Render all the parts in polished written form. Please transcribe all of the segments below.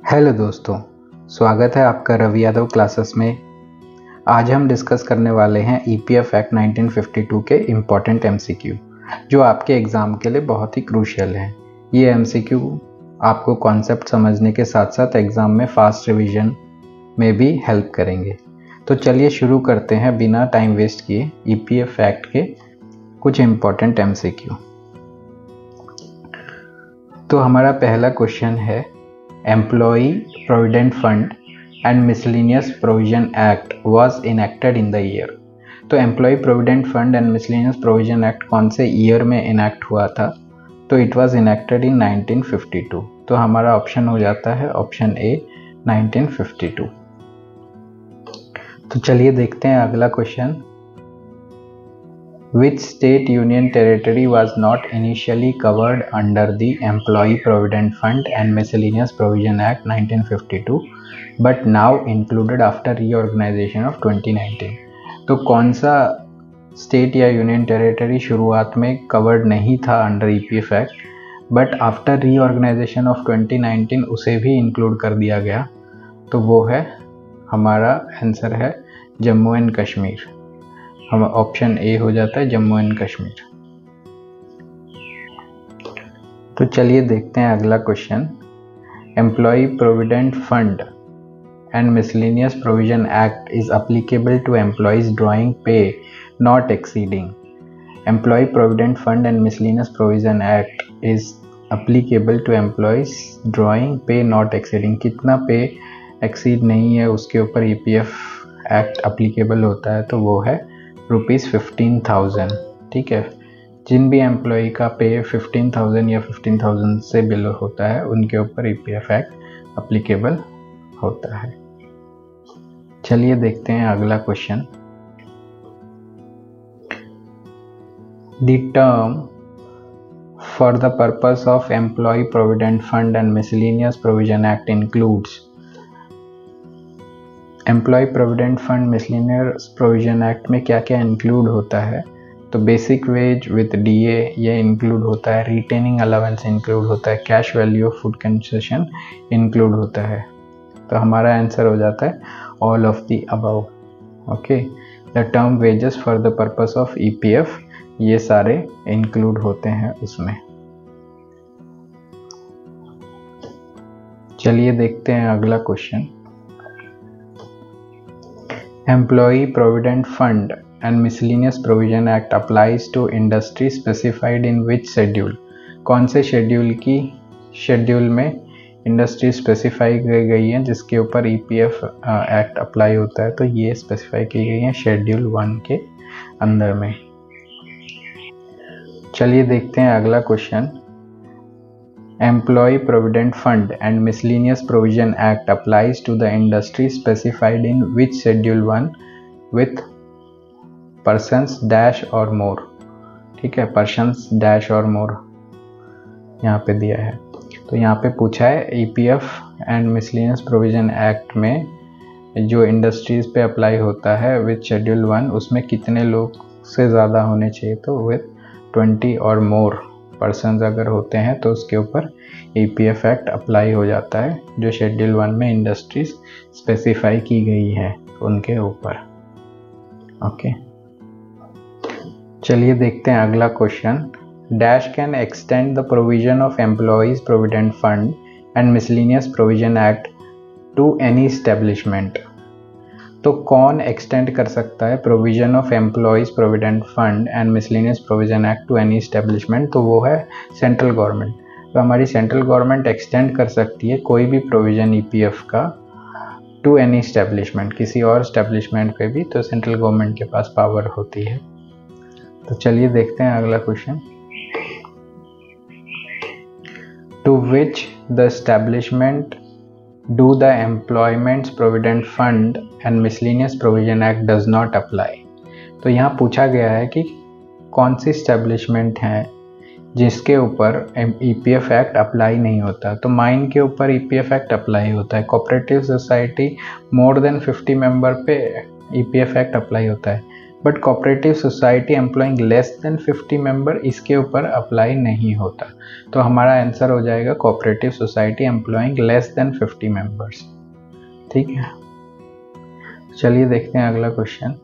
Hello दोस्तों, स्वागत है आपका रवि यादव क्लासेस में। आज हम डिस्कस करने वाले हैं ईपीएफ एक्ट 1952 के इम्पॉर्टेंट एमसीक्यू जो आपके एग्ज़ाम के लिए बहुत ही क्रूशियल हैं। ये एमसीक्यू आपको कॉन्सेप्ट समझने के साथ साथ एग्ज़ाम में फास्ट रिवीजन में भी हेल्प करेंगे। तो चलिए शुरू करते हैं बिना टाइम वेस्ट किए ईपीएफ एक्ट के कुछ इम्पॉर्टेंट एमसीक्यू। तो हमारा पहला क्वेश्चन है, Employee Provident Fund and Miscellaneous Provision Act was enacted in the year। तो Employee Provident Fund and Miscellaneous Provision Act कौन से ईयर में इनैक्ट हुआ था? तो इट वाज इनैक्टेड इन 1952। तो हमारा ऑप्शन हो जाता है ऑप्शन ए 1952। तो चलिए देखते हैं अगला question. Which state union territory was not initially covered under the Employee Provident Fund and Miscellaneous Provision Act 1952 but now included after reorganization of 2019? तो कौन सा स्टेट या यूनियन टेरिटरी शुरुआत में कवर्ड नहीं था under EPF act but after reorganisation of 2019 उसे भी इंक्लूड कर दिया गया? तो वो है, हमारा आंसर है जम्मू एंड कश्मीर। हम ऑप्शन ए हो जाता है जम्मू एंड कश्मीर। तो चलिए देखते हैं अगला question. Employ provident fund and miscellaneous provision act is applicable to employees drawing pay not exceeding. Employ provident fund and miscellaneous provision act is applicable to employees drawing pay not exceeding. कितना pay exceed नहीं है उसके ऊपर EPF act applicable होता है, तो वो है ₹15,000। ठीक है, जिन भी एम्प्लॉय का पे 15,000 या 15,000 से बिलो होता है उनके ऊपर ईपीएफ एक्ट अप्लीकेबल होता है। चलिए देखते हैं अगला question. The term for the purpose of employee provident fund and miscellaneous provision act includes. Employee provident fund miscellaneous provision act में क्या क्या इंक्लूड होता है? तो बेसिक वेज विद डीए ये इंक्लूड होता है, रिटेनिंग अलाउंस इंक्लूड होता है, cash value of food concession include होता है। तो हमारा आंसर हो जाता है all of the above. Okay, the term wages for the purpose of EPF ये सारे इंक्लूड होते हैं उसमें। चलिए देखते हैं अगला question. Employee Provident Fund and Miscellaneous Provision Act applies to industry specified in which schedule? कौन से शेड्यूल में इंडस्ट्री स्पेसिफाई की गई है जिसके ऊपर ईपीएफ एक्ट अप्लाई होता है? तो ये स्पेसिफाई की गई है शेड्यूल 1 के अंदर में। चलिए देखते हैं अगला question. Employee Provident Fund and Miscellaneous Provision Act applies to the industry specified in which Schedule 1 with persons dash or more। ठीक है, persons dash or more यहाँ पे दिया है। तो यहाँ पे पूछा है EPF and miscellaneous provision act में जो इंडस्ट्रीज पे अप्लाई होता है विद शेड्यूल 1 उसमें कितने लोग से ज़्यादा होने चाहिए? तो विद 20 और मोर पर्सन्स अगर होते हैं तो उसके ऊपर ईपीएफ एक्ट अप्लाई हो जाता है जो शेड्यूल 1 में इंडस्ट्रीज स्पेसिफाई की गई है उनके ऊपर। ओके, चलिए देखते हैं अगला question. Dash can extend the provision of employees provident fund and miscellaneous provision act to any establishment. तो कौन एक्सटेंड कर सकता है provision of employees provident fund and miscellaneous provision act to any establishment? तो वो है सेंट्रल गवर्नमेंट। तो हमारी सेंट्रल गवर्नमेंट एक्सटेंड कर सकती है कोई भी प्रोविजन ईपीएफ का टू एनी एस्टेब्लिशमेंट, किसी और एस्टेब्लिशमेंट पे भी तो सेंट्रल गवर्नमेंट के पास पावर होती है। तो चलिए देखते हैं अगला question. To which the establishment Do the Employment Provident Fund and Miscellaneous Provision Act does not apply? तो यहाँ पूछा गया है कि कौन सी स्टैब्लिशमेंट है जिसके ऊपर ईपीएफ एक्ट अप्लाई नहीं होता? तो माइन के ऊपर ईपीएफ एक्ट अप्लाई होता है, cooperative society more than 50 member पे ईपीएफ एक्ट अप्लाई होता है, but cooperative society employing less than 50 member इसके ऊपर अप्लाई नहीं होता। तो हमारा आंसर हो जाएगा cooperative society employing less than 50 members. ठीक है, चलिए देखते हैं अगला question.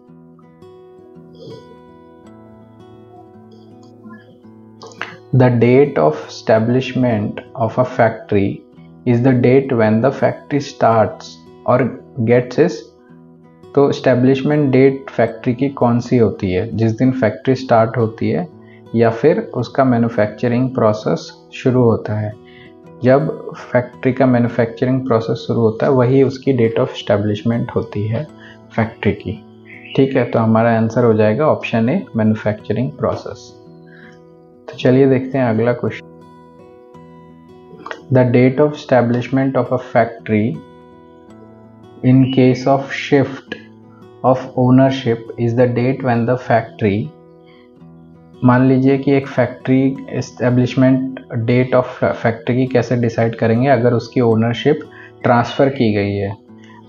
The date of establishment of a factory is the date when the factory starts or gets its। तो establishment date फैक्ट्री की कौन सी होती है? जिस दिन फैक्ट्री स्टार्ट होती है या फिर उसका मैन्युफैक्चरिंग प्रोसेस शुरू होता है। जब फैक्ट्री का मैन्युफैक्चरिंग प्रोसेस शुरू होता है वही उसकी डेट ऑफ एस्टेब्लिशमेंट होती है फैक्ट्री की। ठीक है, तो हमारा आंसर हो जाएगा ऑप्शन ए, मैन्युफैक्चरिंग प्रोसेस। तो चलिए देखते हैं अगला question. The date of establishment of a factory in case of shift of ownership is the date when the factory. मान लीजिए कि एक factory establishment date of factory की कैसे डिसाइड करेंगे अगर उसकी ओनरशिप ट्रांसफ़र की गई है।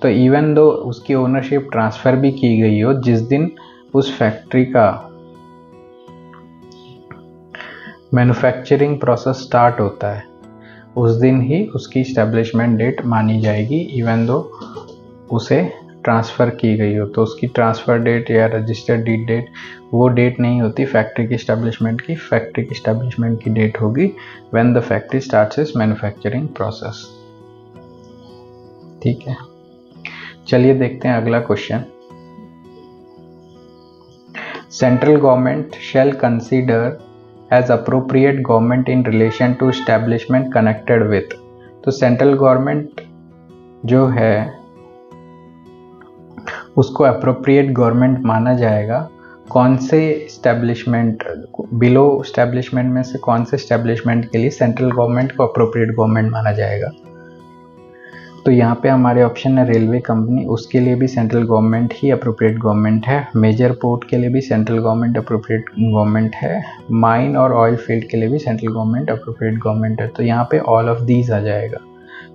तो इवन दो उसकी ओनरशिप ट्रांसफ़र भी की गई हो, जिस दिन उस फैक्ट्री का मैन्युफैक्चरिंग प्रोसेस स्टार्ट होता है उस दिन ही उसकी इस्टेब्लिशमेंट डेट मानी जाएगी, इवन दो उसे ट्रांसफ़र की गई हो। तो उसकी ट्रांसफ़र डेट या रजिस्टर्ड डीड डेट वो डेट नहीं होती फैक्ट्री की इस्टेब्लिशमेंट की। फैक्ट्री की इस्टेब्लिशमेंट की डेट होगी when the factory starts it's manufacturing process. ठीक है, चलिए देखते हैं अगला question. Central government shell consider as appropriate government in relation to establishment connected with। तो सेंट्रल गवर्नमेंट जो है उसको अप्रोप्रिएट गवर्नमेंट माना जाएगा कौन से इस्टेब्लिशमेंट, बिलो इस्टेब्लिशमेंट में से कौन से इस्टेब्लिशमेंट के लिए सेंट्रल गवर्नमेंट को अप्रोप्रिएट गवर्नमेंट माना जाएगा। तो यहाँ पे हमारे ऑप्शन है रेलवे कंपनी, उसके लिए भी सेंट्रल गवर्नमेंट ही अप्रोप्रिएट गवर्नमेंट है। मेजर पोर्ट के लिए भी सेंट्रल गवर्नमेंट अप्रोप्रिएट गवर्नमेंट है। माइन और ऑयल फील्ड के लिए भी सेंट्रल गवर्नमेंट अप्रोप्रिएट गवर्नमेंट है। तो यहाँ पे ऑल ऑफ दीज आ जाएगा,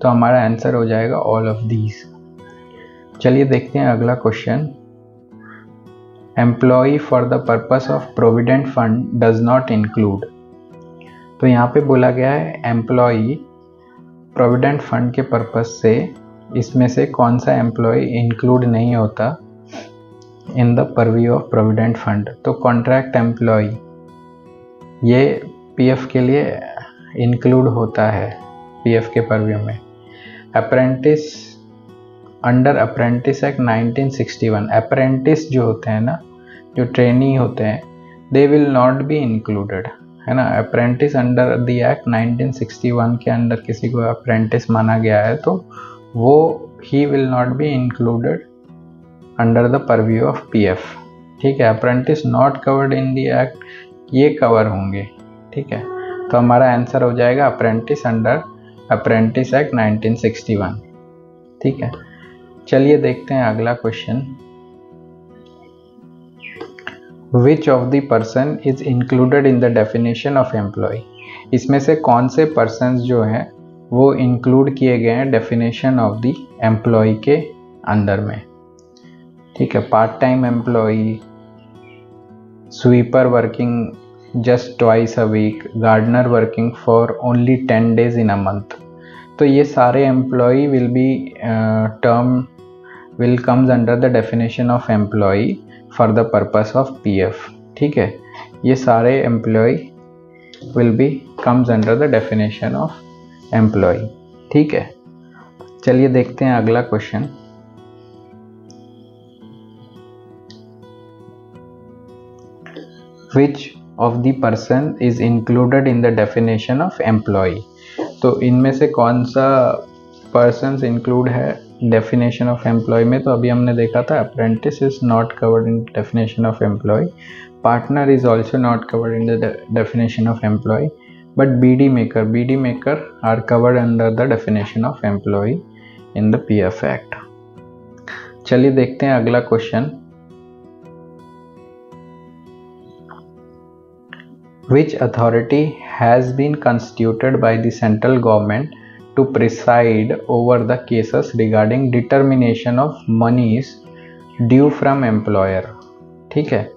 तो हमारा आंसर हो जाएगा ऑल ऑफ दीज। चलिए देखते हैं अगला question. Employee for the purpose of provident fund does not include. तो यहाँ पे बोला गया है एम्प्लॉय प्रोविडेंट फंड के पर्पस से इसमें से कौन सा एम्प्लॉय इंक्लूड नहीं होता in the purview of provident fund. तो कॉन्ट्रैक्ट एम्प्लॉय ये पीएफ के लिए इंक्लूड होता है पीएफ के परव्यू में। Apprentice under apprentice act 1961 apprentice जो होते हैं ना, जो ट्रेनी होते हैं, they will not be included, है ना। अप्रेंटिस अंडर द एक्ट 1961 के अंदर किसी को अप्रेंटिस माना गया है तो वो he will not be included under the purview of PF. ठीक है, apprentice not covered in the act ये कवर होंगे। ठीक है, तो हमारा आंसर हो जाएगा अप्रेंटिस अंडर अप्रेंटिस एक्ट 1961। ठीक है, चलिए देखते हैं अगला question. Which of the person is included in the definition of employee। इसमें से कौन से persons जो हैं वो इंक्लूड किए गए हैं डेफिनेशन ऑफ द एम्प्लॉय के अंदर में। ठीक है, part time employee, sweeper working just twice a week, gardener working for only 10 days in a month। तो ये सारे employee will comes under the definition of employee for the purpose of PF. ठीक है, ये सारे employee will be comes under the definition of employee. ठीक है, चलिए देखते हैं अगला question. Which of the person is included in the definition of employee. तो इनमें से कौन सा पर्सन इंक्लूड है डेफिनेशन ऑफ एम्प्लॉय में। तो अभी हमने देखा था apprentice is not covered in definition of employee, partner is also not covered in the definition of employee, but beedi maker are covered under the definition of employee in the PF act. चलिए देखते हैं अगला question. Which authority has been constituted by the central government to preside over the cases regarding determination of monies due from employer। ठीक है।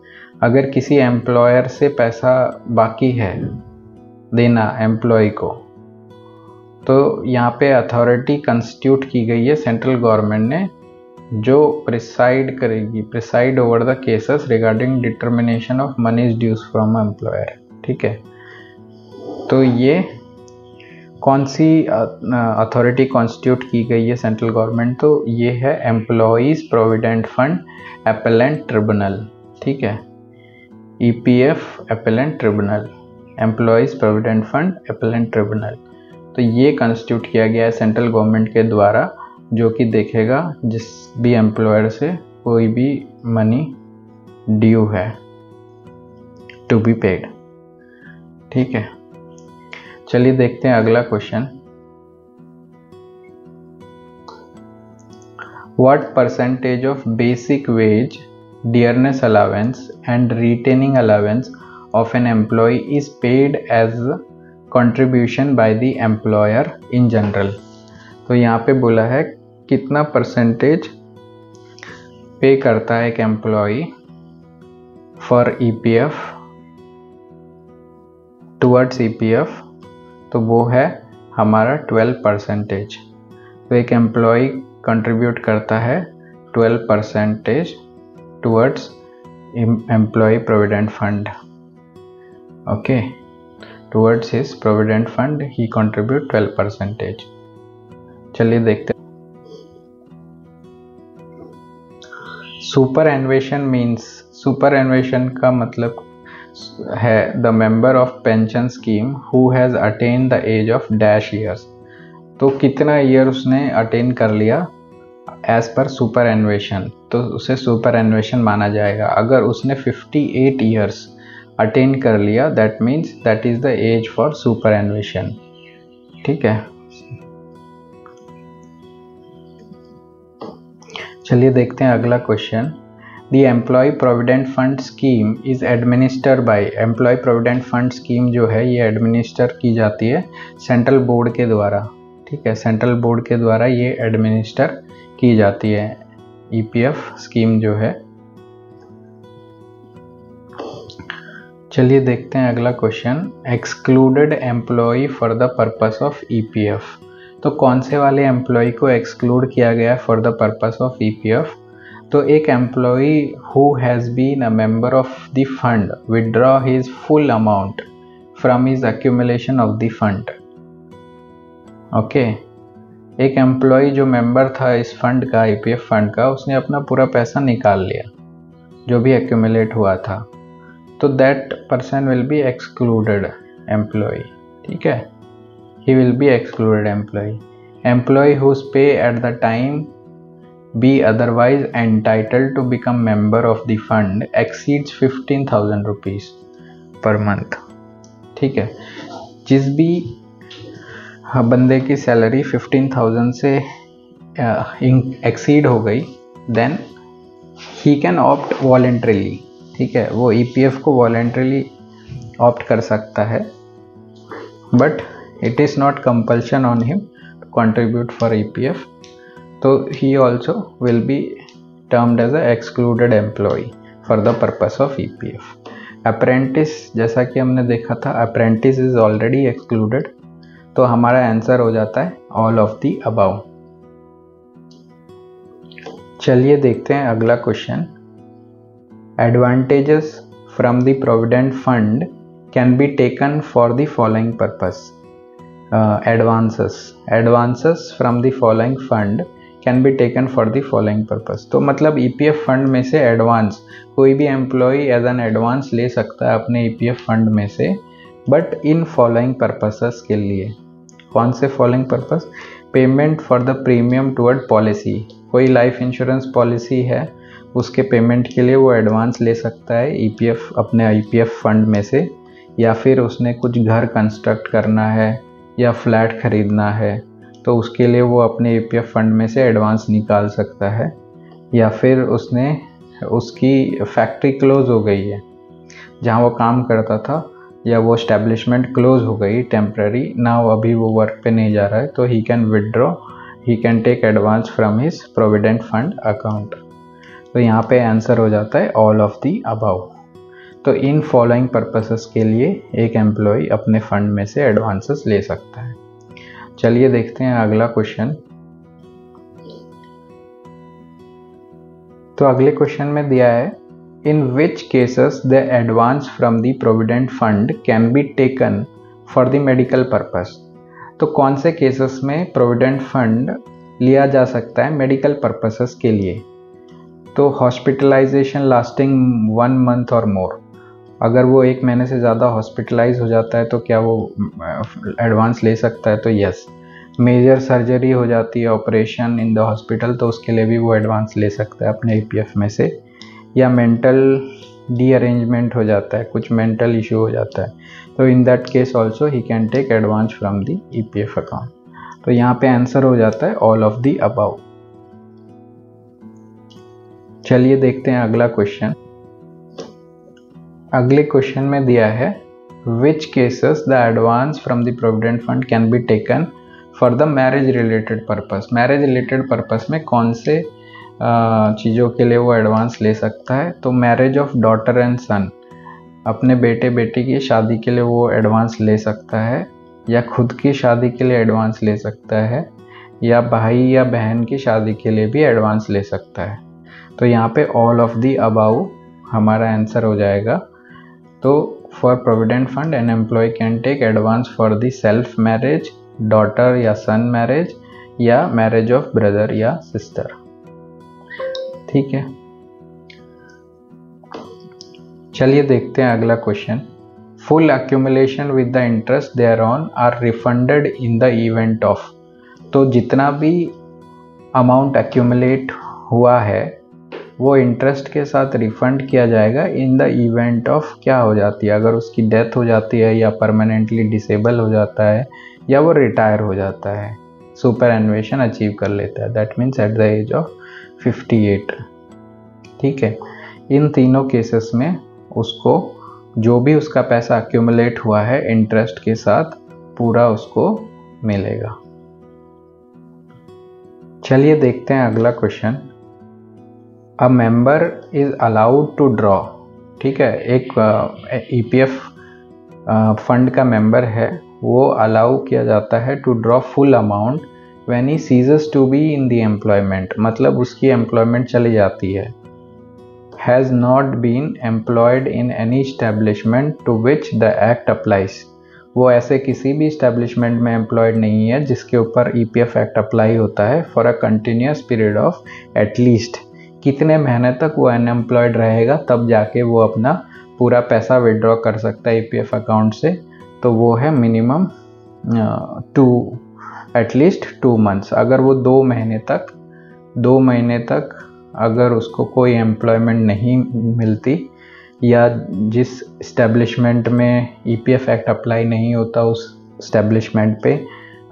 अगर किसी employer से पैसा बाकी है देना एम्प्लॉय को, तो यहाँ पे अथॉरिटी कंस्टिट्यूट की गई है सेंट्रल गवर्नमेंट ने, जो preside over the cases regarding determination of moneys dues from employer. ठीक है, तो ये कौन सी अथॉरिटी कॉन्स्टिट्यूट की गई है सेंट्रल गवर्नमेंट, तो ये है employees provident fund appellate tribunal. ठीक है, EPF appellate tribunal, employees provident fund appellate tribunal. तो ये कॉन्स्टिट्यूट किया गया है सेंट्रल गवर्नमेंट के द्वारा, जो कि देखेगा जिस भी एम्प्लॉयर से कोई भी मनी ड्यू है टू बी पेड। ठीक है, चलिए देखते हैं अगला question. What percentage of basic wage, dearness allowance and retaining allowance of an employee is paid as contribution by the employer in general. तो यहाँ पे बोला है कितना परसेंटेज पे करता है एक employee for EPF, towards EPF, तो वो है हमारा 12%। तो एक एम्प्लॉय कंट्रीब्यूट करता है 12% towards employ provident fund. Okay, towards his provident fund he contribute 12%। चलिए देखते हैं। सुपरएनुएशन मीन्स, सुपरएनुएशन का मतलब है the member of pension scheme who has attain the age of dash years. तो कितना ईयर उसने अटेन कर लिया एज पर सुपरएनुएशन, तो उसे सुपरएनुएशन माना जाएगा। अगर उसने 58 ईयर्स अटेन कर लिया, that means that is the age for superannuation. ठीक है, चलिए देखते हैं अगला question. The Employee Provident Fund Scheme is administered by, Employee Provident Fund Scheme जो है ये एडमिनिस्टर की जाती है सेंट्रल बोर्ड के द्वारा। ठीक है, सेंट्रल बोर्ड के द्वारा ये एडमिनिस्टर की जाती है EPF स्कीम जो है। चलिए देखते हैं अगला question. Excluded employee for the purpose of EPF। तो कौन से वाले एम्प्लॉय को एक्सक्लूड किया गया for the purpose of EPF? तो एक employee who has been a member of the fund withdraw his full amount from his accumulation of the fund. Okay, एक एम्प्लॉय जो मेंबर था इस फंड का, EPF फंड का, उसने अपना पूरा पैसा निकाल लिया जो भी एक्यूमुलेट हुआ था, तो that person will be excluded employ. ठीक है, he will be excluded employ. Employ whose pay at the time be otherwise entitled to become member of the fund exceeds 15,000 rupees per month। ठीक है, जिस भी बंदे की सैलरी 15,000 से exceed हो गई, then he can opt voluntarily. ठीक है, वो EPF को वॉलेंट्रीली ऑप्ट कर सकता है, but it is not compulsion on him to contribute for EPF। तो he also will be termed as a excluded employee for the purpose of EPF। Apprentice, जैसा कि हमने देखा था, apprentice is already excluded, तो हमारा आंसर हो जाता है all of the above। चलिए देखते हैं अगला question. Advantages from the provident fund can be taken for the following purpose। Advances from the following fund can be taken for the following purpose. तो मतलब EPF फंड में से advance, कोई भी एम्प्लॉय एज एन एडवांस ले सकता है अपने EPF फंड में से, बट इन फॉलोइंग पर्पसेस के लिए। कौन से following purpose? Payment for the premium toward policy, कोई लाइफ इंश्योरेंस पॉलिसी है उसके पेमेंट के लिए वो एडवांस ले सकता है EPF, अपने EPF फंड में से, या फिर उसने कुछ घर कंस्ट्रक्ट करना है या फ्लैट खरीदना है तो उसके लिए वो अपने EPF फंड में से एडवांस निकाल सकता है, या फिर उसकी फैक्ट्री क्लोज हो गई है जहाँ वो काम करता था, या वो एस्टेब्लिशमेंट क्लोज हो गई टेम्प्रेरी, ना वो अभी वो वर्क पे नहीं जा रहा है, तो he can withdraw, he can take advance from his provident fund account. तो यहाँ पे आंसर हो जाता है ऑल ऑफ दी अबव। तो इन फॉलोइंग पर्पसेस के लिए एक एम्प्लॉय अपने फंड में से एडवांसेस ले सकता है। चलिए देखते हैं अगला क्वेश्चन। तो अगले क्वेश्चन में दिया है in which cases the advance from the provident fund can be taken for the medical purpose. तो कौन से केसेस में प्रोविडेंट फंड लिया जा सकता है मेडिकल पर्पसेस के लिए। तो हॉस्पिटलाइजेशन लास्टिंग 1 मंथ और मोर, अगर वो 1 महीने से ज़्यादा हॉस्पिटलाइज हो जाता है तो क्या वो एडवांस ले सकता है। तो यस। मेजर सर्जरी हो जाती है, ऑपरेशन इन द हॉस्पिटल, तो उसके लिए भी वो एडवांस ले सकता है अपने ईपीएफ में से। या मेंटल रीअरेंजमेंट हो जाता है, कुछ मेंटल इशू हो जाता है, तो in that case also he can take advance from the EPF account. तो यहाँ पे आंसर हो जाता है ऑल ऑफ द अबव। चलिए देखते हैं अगला क्वेश्चन। अगले क्वेश्चन में दिया है which cases the advance from the provident fund can be taken for the marriage related purpose. Marriage related purpose में कौन से चीज़ों के लिए वो एडवांस ले सकता है। तो मैरिज ऑफ डॉटर एंड सन, अपने बेटे बेटी की शादी के लिए वो एडवांस ले सकता है, या खुद की शादी के लिए एडवांस ले सकता है, या भाई या बहन की शादी के लिए भी एडवांस ले सकता है। तो यहाँ पे ऑल ऑफ दी अबाउ हमारा आंसर हो जाएगा। तो for provident fund an employee can take advance for the self marriage, daughter या सन मैरिज, या मैरिज ऑफ ब्रदर या सिस्टर। ठीक है, चलिए देखते हैं अगला question. Full accumulation with the interest thereon are refunded in the event of. तो जितना भी अमाउंट एक्यूमुलेट हुआ है वो इंटरेस्ट के साथ रिफंड किया जाएगा इन द इवेंट ऑफ, क्या हो जाती है, अगर उसकी डेथ हो जाती है, या परमानेंटली डिसेबल हो जाता है, या वो रिटायर हो जाता है, सुपर एनुएशन अचीव कर लेता है, that means at the age of 58। ठीक है, इन तीनों केसेस में उसको जो भी उसका पैसा एक्यूमुलेट हुआ है इंटरेस्ट के साथ पूरा उसको मिलेगा। चलिए देखते हैं अगला question. A member is allowed to draw. ठीक है, एक ईपीएफ फंड का मेंबर है, वो अलाउ किया जाता है to draw full amount when he ceases to be in the employment, मतलब उसकी एम्प्लॉयमेंट चली जाती है। Has not been employed in any establishment to which the act applies. वो ऐसे किसी भी एस्टेब्लिशमेंट में एम्प्लॉयड नहीं है जिसके ऊपर ईपीएफ एक्ट अप्लाई होता है for a continuous period of at least, कितने महीने तक वो अनएम्प्लॉयड रहेगा तब जाके वो अपना पूरा पैसा विड्रॉ कर सकता है ईपीएफ अकाउंट से। तो वो है मिनिमम एटलीस्ट 2 मंथ्स। अगर वो 2 महीने तक अगर उसको कोई एम्प्लॉयमेंट नहीं मिलती, या जिस इस्टेब्लिशमेंट में ईपीएफ एक्ट अप्लाई नहीं होता उस इस्टेब्लिशमेंट पे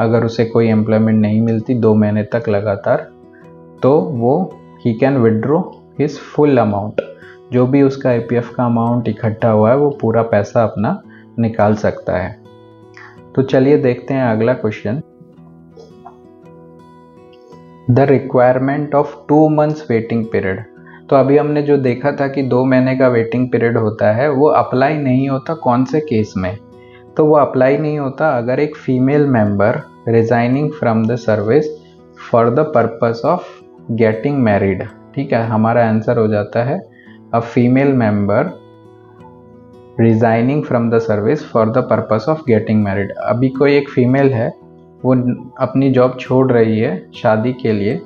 अगर उसे कोई एम्प्लॉयमेंट नहीं मिलती 2 महीने तक लगातार, तो वो ही can withdraw his full amount, जो भी उसका ईपीएफ का अमाउंट इकट्ठा हुआ है वो पूरा पैसा अपना निकाल सकता है। तो चलिए देखते हैं अगला question. The requirement of 2 months waiting period. तो अभी हमने जो देखा था कि 2 महीने का वेटिंग पीरियड होता है, वो अप्लाई नहीं होता कौन से केस में। तो वो अप्लाई नहीं होता अगर एक female member resigning from the service for the purpose of getting married. ठीक है, हमारा आंसर हो जाता है a female member resigning from the service for the purpose of getting married. अभी कोई एक फीमेल है, वो अपनी जॉब छोड़ रही है शादी के लिए,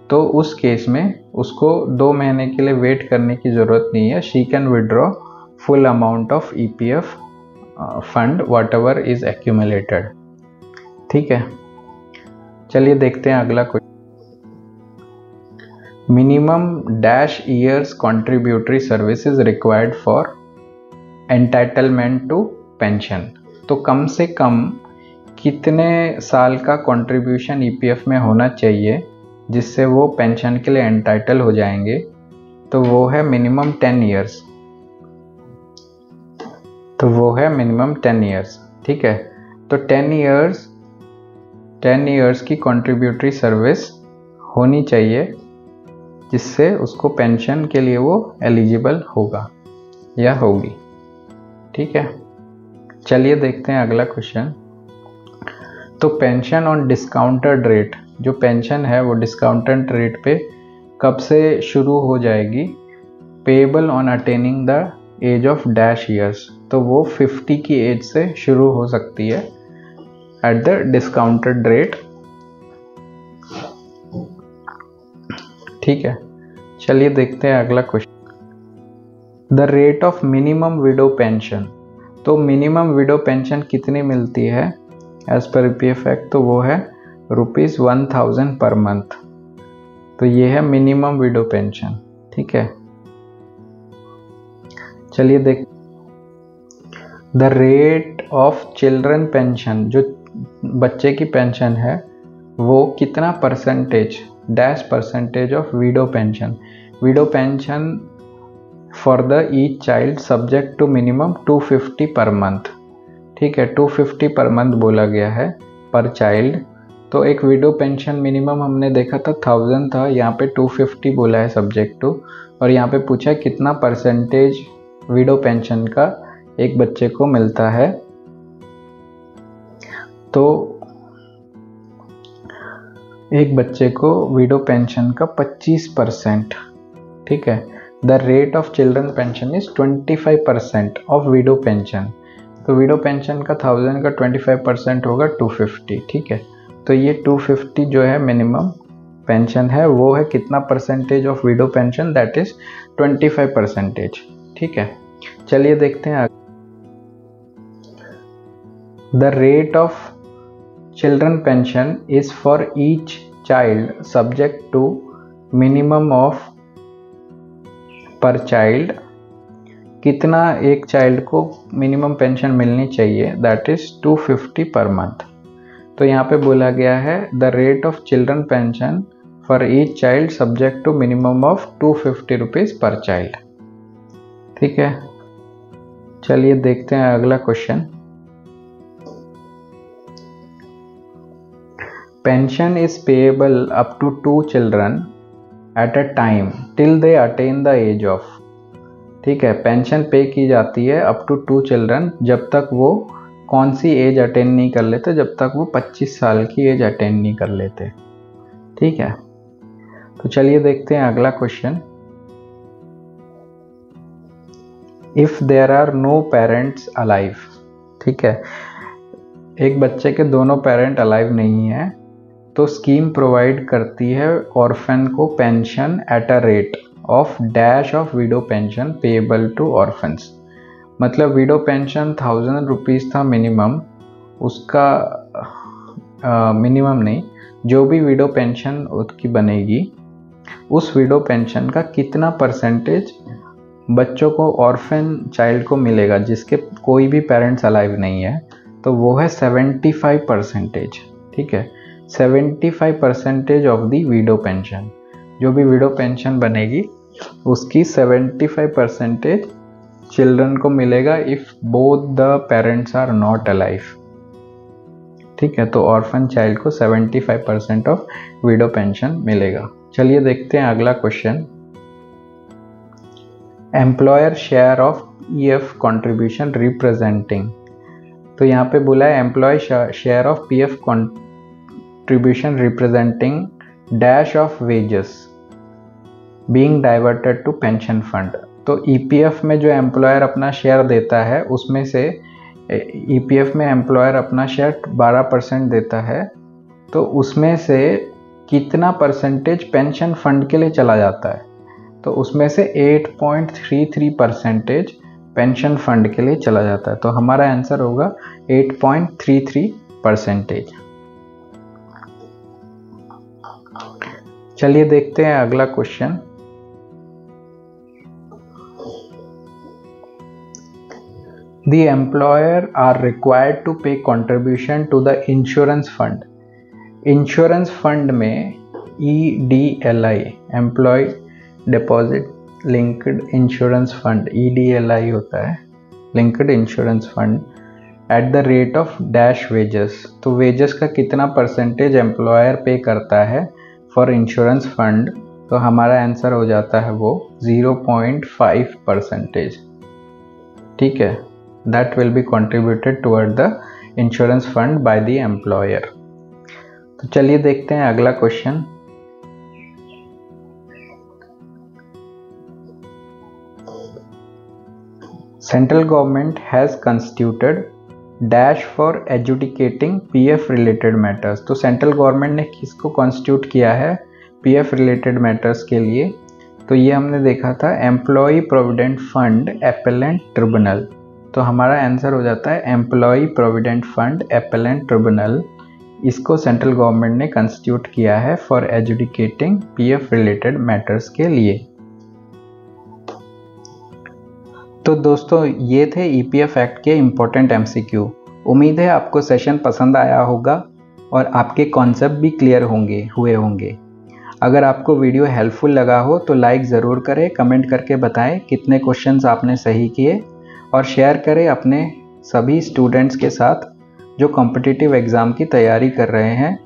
तो उस केस में उसको 2 महीने के लिए वेट करने की ज़रूरत नहीं है। She can withdraw full amount of EPF fund whatever is accumulated. ठीक है, चलिए देखते हैं अगला question. Minimum dash years contributory services required for entitlement to pension. तो कम से कम कितने साल का कंट्रीब्यूशन ईपीएफ में होना चाहिए जिससे वो पेंशन के लिए एंटाइटल हो जाएंगे। तो वो है मिनिमम 10 ईयर्स। ठीक है, तो 10 ईयर्स की कंट्रीब्यूटरी सर्विस होनी चाहिए जिससे उसको पेंशन के लिए वो एलिजिबल होगा या होगी। ठीक है, चलिए देखते हैं अगला क्वेश्चन। तो पेंशन ऑन डिस्काउंटेड रेट, जो पेंशन है वो डिस्काउंटेड रेट पे कब से शुरू हो जाएगी? Payable on attaining the age of dash years, तो वो 50 की एज से शुरू हो सकती है एट द डिस्काउंटेड रेट। ठीक है, चलिए देखते हैं अगला question. The rate of minimum window pension, तो मिनिमम विडो पेंशन कितनी मिलती है एज पर ईपीएफ एक्ट? तो वो है ₹1000 पर मंथ। तो ये है मिनिमम विडो पेंशन। ठीक है, चलिए देख। The rate of children pension, जो बच्चे की पेंशन है वो कितना percentage, dash percentage of widow pension? Widow pension for the each child subject to minimum 250 per month. ठीक है, 250 पर मंथ बोला गया है पर चाइल्ड। तो एक विडो पेंशन मिनिमम हमने देखा था 1000 था, यहाँ पे 250 बोला है सब्जेक्ट टू, और यहाँ पे पूछा है कितना परसेंटेज विडो पेंशन का एक बच्चे को मिलता है। तो एक बच्चे को विडो पेंशन का 25%। ठीक है, the rate of children pension is 25% of widow pension. तो विडो पेंशन का 1000 का 25% होगा 250। ठीक है, तो ये 250 जो है मिनिमम पेंशन है, वो है कितना percentage of widow pension? That is 25%। ठीक है, चलिए देखते हैं। The rate of children pension is for each child subject to minimum of per child, कितना एक चाइल्ड को मिनिमम पेंशन मिलनी चाहिए? That is 250 per month. तो यहाँ पे बोला गया है the rate of children pension for each child subject to minimum of 250 rupees per child. ठीक है, चलिए देखते हैं अगला question. Pension is payable up to 2 children at a time till they attain the age of. ठीक है, pension पे की जाती है अप टू 2 चिल्ड्रन, जब तक वो कौन सी एज अटेन नहीं कर लेते? जब तक वो 25 साल की एज अटेन नहीं कर लेते। ठीक है, तो चलिए देखते हैं अगला question. If there are no parents alive, ठीक है, एक बच्चे के दोनों पेरेंट अलाइव नहीं है, तो स्कीम प्रोवाइड करती है ऑर्फन को pension at a rate of dash of widow pension payable to orphans. मतलब विडो पेंशन 1000 रुपीज़ था मिनिमम, उसका मिनिमम नहीं, जो भी विडो पेंशन उसकी बनेगी उस विडो पेंशन का कितना परसेंटेज बच्चों को, ऑर्फन चाइल्ड को मिलेगा जिसके कोई भी पेरेंट्स अलाइव नहीं है? तो वो है 75%। ठीक है, 75% ऑफ दी विडो पेंशन, जो भी विडो पेंशन बनेगी उसकी 75% चिल्ड्रन को मिलेगा if both the parents are not alive. ठीक है, तो ऑर्फन चाइल्ड को 75% ऑफ विडो पेंशन मिलेगा। चलिए देखते हैं अगला question. Employer share of PF contribution representing, तो यहाँ पे बोला है employ share of PF contribution representing dash of wages being diverted to pension fund. तो ईपीएफ में जो एम्प्लॉयर अपना शेयर देता है उसमें से ईपीएफ में एम्प्लॉयर अपना शेयर 12% देता है, तो उसमें से कितना परसेंटेज पेंशन फंड के लिए चला जाता है? तो उसमें से 8.33% पेंशन फंड के लिए चला जाता है। तो हमारा आंसर होगा 8.33%। चलिए देखते हैं अगला question. The employer are required to pay contribution to the insurance fund. Insurance fund में EDLI, employ deposit linked insurance fund, EDLI होता है, linked insurance fund, at the rate of dash wages. तो wages का कितना percentage employer पे करता है for insurance fund तो हमारा आंसर हो जाता है वो 0.5%। ठीक है, that will be contributed toward the insurance fund by the employer. तो चलिए देखते हैं अगला question. Central government has constituted dash for adjudicating PF related matters. तो सेंट्रल गवर्नमेंट ने किसको कॉन्स्टिट्यूट किया है पीएफ रिलेटेड मैटर्स के लिए? तो ये हमने देखा था employ provident fund appellate tribunal. तो हमारा आंसर हो जाता है employee provident fund appellate tribunal. इसको सेंट्रल गवर्नमेंट ने कंस्टिट्यूट किया है for adjudicating PF related matters के लिए। तो दोस्तों ये थे ईपीएफ एक्ट के इम्पोर्टेंट एमसीक्यू। उम्मीद है आपको सेशन पसंद आया होगा और आपके कॉन्सेप्ट भी क्लियर हुए होंगे। अगर आपको वीडियो हेल्पफुल लगा हो तो लाइक ज़रूर करें, कमेंट करके बताएं कितने क्वेश्चंस आपने सही किए और शेयर करें अपने सभी स्टूडेंट्स के साथ जो कॉम्पिटिटिव एग्ज़ाम की तैयारी कर रहे हैं।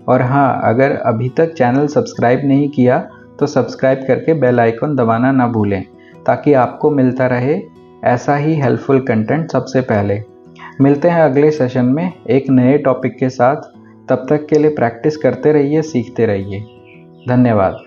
और हाँ, अगर अभी तक चैनल सब्सक्राइब नहीं किया तो सब्सक्राइब करके बेल आइकन दबाना ना भूलें ताकि आपको मिलता रहे ऐसा ही हेल्पफुल कंटेंट सबसे पहले। मिलते हैं अगले सेशन में एक नए टॉपिक के साथ। तब तक के लिए प्रैक्टिस करते रहिए, सीखते रहिए। धन्यवाद।